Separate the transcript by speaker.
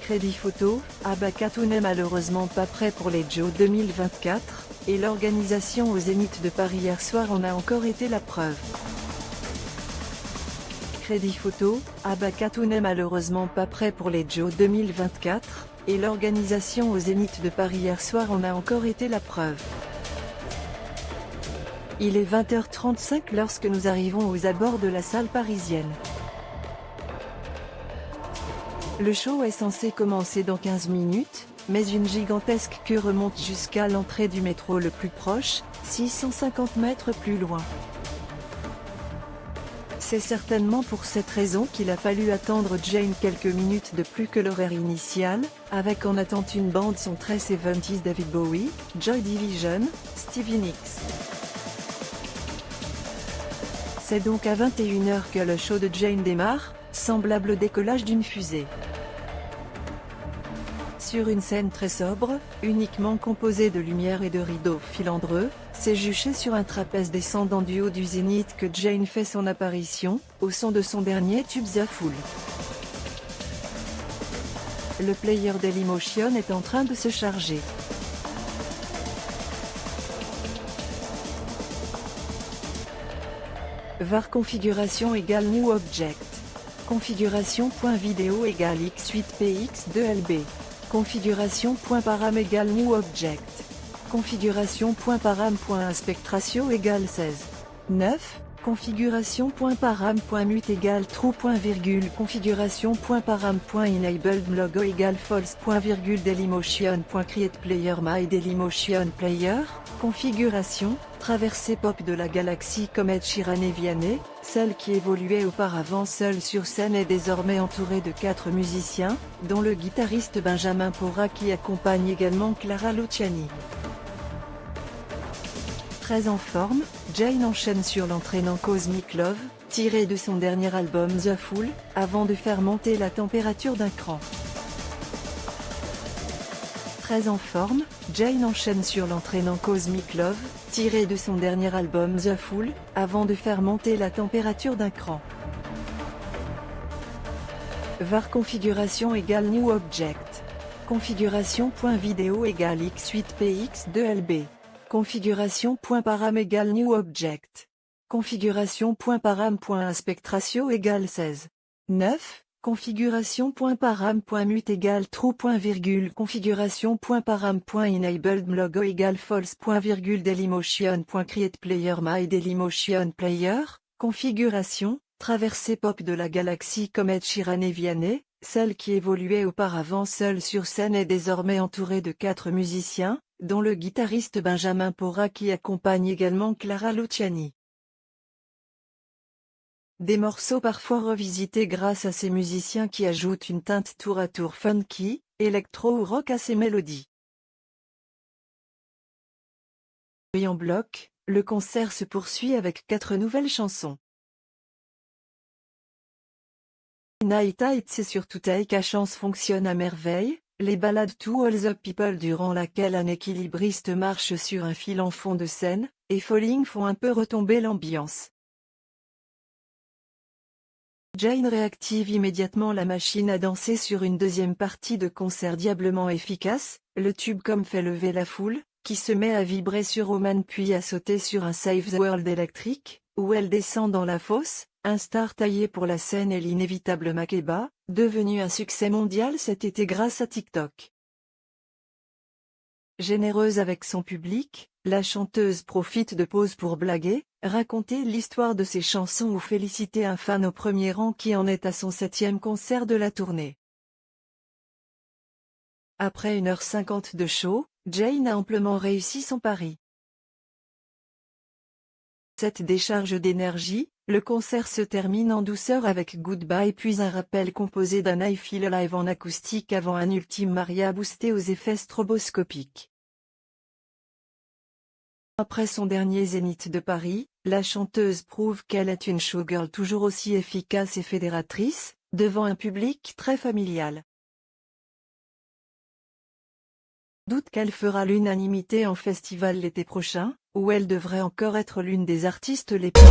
Speaker 1: Crédit photo, Abakatou n'est malheureusement pas prêt pour les JO 2024, et l'organisation au Zénith de Paris hier soir en a encore été la preuve. Crédit photo, Abakatou n'est malheureusement pas prêt pour les JO 2024, et l'organisation au Zénith de Paris hier soir en a encore été la preuve. Il est 20h35 lorsque nous arrivons aux abords de la salle parisienne. Le show est censé commencer dans 15 minutes, mais une gigantesque queue remonte jusqu'à l'entrée du métro le plus proche, 650 mètres plus loin. C'est certainement pour cette raison qu'il a fallu attendre Jane quelques minutes de plus que l'horaire initial, avec en attente une bande son très 70s David Bowie, Joy Division, Stevie Nicks. C'est donc à 21h que le show de Jane démarre, semblable au décollage d'une fusée. Sur une scène très sobre, uniquement composée de lumière et de rideaux filandreux, c'est juché sur un trapèze descendant du haut du zénith que Jane fait son apparition, au son de son dernier tube The Fool. Le player Dailymotion est en train de se charger. var configuration égale new object. Configuration.video égale x8px2lb. Configuration.param égale new object. Configuration.param.aspect-ratio égale 16. 9. Configuration.param.mute égale true. Configuration.param.enabled logo égale false. Dailymotion.create player my player. Configuration, traversée pop de la galaxie comme Ed Sheeran et Vianney, celle qui évoluait auparavant seule sur scène est désormais entourée de 4 musiciens, dont le guitariste Benjamin Porra qui accompagne également Clara Luciani. Très en forme, Jane enchaîne sur l'entraînant Cosmic Love, tiré de son dernier album The Fool, avant de faire monter la température d'un cran. Très en forme, Jane enchaîne sur l'entraînant Cosmic Love, tiré de son dernier album The Fool, avant de faire monter la température d'un cran. var configuration égale new object. Configuration.video égale x8px2lb. Configuration.param égale new object. Configuration.param.aspect-ratio égale 16. 9. Configuration.param.mute égale true. Configuration.param.enabled logo égale false. Dailymotion.create player my player. Configuration, traversée pop de la galaxie comme Ed Sheeran et Vianney, celle qui évoluait auparavant seule sur scène est désormais entourée de 4 musiciens, dont le guitariste Benjamin Porra qui accompagne également Clara Luciani. Des morceaux parfois revisités grâce à ces musiciens qui ajoutent une teinte tour à tour funky, électro ou rock à ces mélodies. Et en bloc, le concert se poursuit avec 4 nouvelles chansons. Night Heights et surtout Take a Chance fonctionnent à merveille, les ballades To All the People durant laquelle un équilibriste marche sur un fil en fond de scène, et Falling font un peu retomber l'ambiance. Jane réactive immédiatement la machine à danser sur une deuxième partie de concert diablement efficace, le tube comme fait lever la foule, qui se met à vibrer sur Oman puis à sauter sur un Save the World électrique, où elle descend dans la fosse, un star taillé pour la scène et l'inévitable Makeba, devenu un succès mondial cet été grâce à TikTok. Généreuse avec son public, la chanteuse profite de pauses pour blaguer, raconter l'histoire de ses chansons ou féliciter un fan au premier rang qui en est à son 7e concert de la tournée. Après 1h50 de show, Jane a amplement réussi son pari. Cette décharge d'énergie, le concert se termine en douceur avec Goodbye puis un rappel composé d'un I Feel Alive en acoustique avant un ultime Maria boosté aux effets stroboscopiques. Après son dernier Zénith de Paris, la chanteuse prouve qu'elle est une showgirl toujours aussi efficace et fédératrice, devant un public très familial. Doute qu'elle fera l'unanimité en festival l'été prochain, où elle devrait encore être l'une des artistes les plus